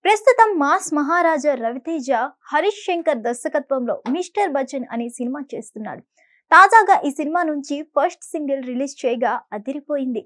ప్రస్తుతం మాస్ మహారాజా రవితేజ హరీష్ శంకర్ దర్శకత్వంలో మిస్టర్ బచ్చన్ అనే సినిమా చేస్తున్నాడు. తాజాగా ఈ సినిమా నుంచి ఫస్ట్ సింగిల్ రిలీజ్ చేయగా అదిరిపోయింది.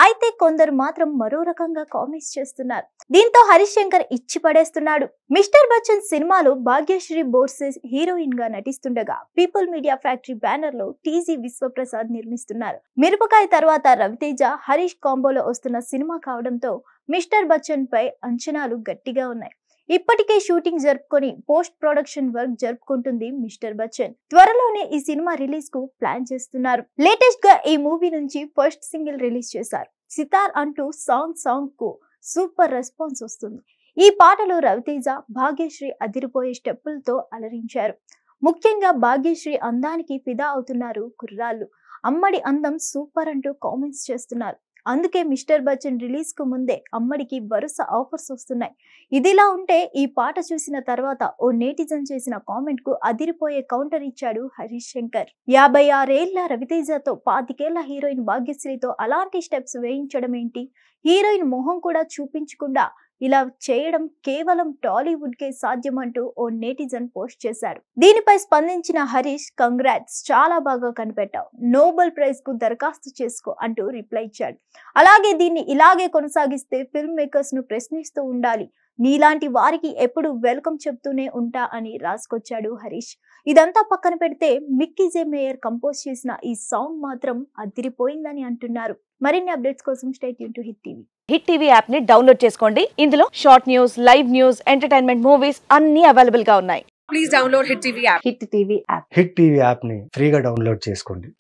అయితే కొందరు మాత్రం మరో రకంగా కామెంట్స్ చేస్తున్నారు. దీంతో హరీష్ శంకర్ ఇచ్చి పడేస్తున్నాడు. మిస్టర్ బచ్చన్ సినిమాలో భాగ్యశ్రీ బోర్సెస్ హీరోయిన్ గా నటిస్తుండగా పీపుల్ మీడియా ఫ్యాక్టరీ బ్యానర్ లో టీజీ విశ్వప్రసాద్ నిర్మిస్తున్నారు. మిరపకాయ తర్వాత రవితేజ హరీష్ కాంబోలో వస్తున్న సినిమా కావడంతో మిస్టర్ బచ్చన్ పై అంచనాలు గట్టిగా ఉన్నాయి. ఇప్పటికే షూటింగ్ జరుపుకొని పోస్ట్ ప్రొడక్షన్ వర్క్ జరుపుకుంటుంది మిస్టర్ బచ్చన్. త్వరలోనే ఈ సినిమా రిలీజ్ కు ప్లాన్ చేస్తున్నారు. లేటెస్ట్ గా ఈ మూవీ నుంచి ఫస్ట్ సింగిల్ రిలీజ్ చేశారు. సితార్ అంటూ సాంగ్ కు సూపర్ రెస్పాన్స్ వస్తుంది. ఈ పాటలో రవితేజ భాగ్యశ్రీ అదిరిపోయే స్టెప్పులతో అలరించారు. ముఖ్యంగా భాగ్యశ్రీ అందానికి ఫిదా అవుతున్నారు కుర్రాళ్ళు. అమ్మడి అందం సూపర్ అంటూ కామెంట్స్ చేస్తున్నారు. అందుకే మిస్టర్ బచ్చన్ రిలీజ్ కు ముందే అమ్మడికి వరుస ఆఫర్స్ వస్తున్నాయి. ఇదిలా ఉంటే ఈ పాట చూసిన తర్వాత ఓ నేటిజన్ చేసిన కామెంట్ కు అదిరిపోయే కౌంటర్ ఇచ్చాడు హరీష్ శంకర్. 56 ఏళ్ల రవితేజతో 25 ఏళ్ల హీరోయిన్ భాగ్యశ్రీతో అలాంటి స్టెప్స్ వేయించడం ఏంటి? హీరోయిన్ మొహం కూడా చూపించకుండా ఇలా చేయడం కేవలం టాలీవుడ్ కే సాధ్యం అంటూ ఓ నేటిజన్ పోస్ట్ చేశాడు. దీనిపై స్పందించిన హరీష్, కంగ్రాట్స్, చాలా బాగా కనిపెట్టావు, నోబెల్ ప్రైజ్ కు దరఖాస్తు చేసుకో అంటూ రిప్లై ఇచ్చాడు. అలాగే దీన్ని ఇలాగే కొనసాగిస్తే ఫిల్మ్ మేకర్స్ ను ప్రశ్నిస్తూ ఉండాలి, నీలాంటి వారికి ఎప్పుడు వెల్కమ్ చెప్తూనే ఉంటా అని రాసుకొచ్చాడు హరీష్. ఇదంతా పక్కన పెడితే మిక్కీ జే మేయర్ కంపోజ్ చేసిన ఈ సాంగ్ మాత్రం అదిరిపోయిందని అంటున్నారు. మరిన్ని అప్డేట్స్ కోసం stay tune to hit TV. Hit TV app ని డౌన్లోడ్ చేసుకోండి. ఇందులో short news, live news, entertainment movies అన్ని అవైలబుల్ గా ఉన్నాయి. Please download Hit TV app. Hit TV app hit TV app ని ఫ్రీగా డౌన్లోడ్ చేసుకోండి.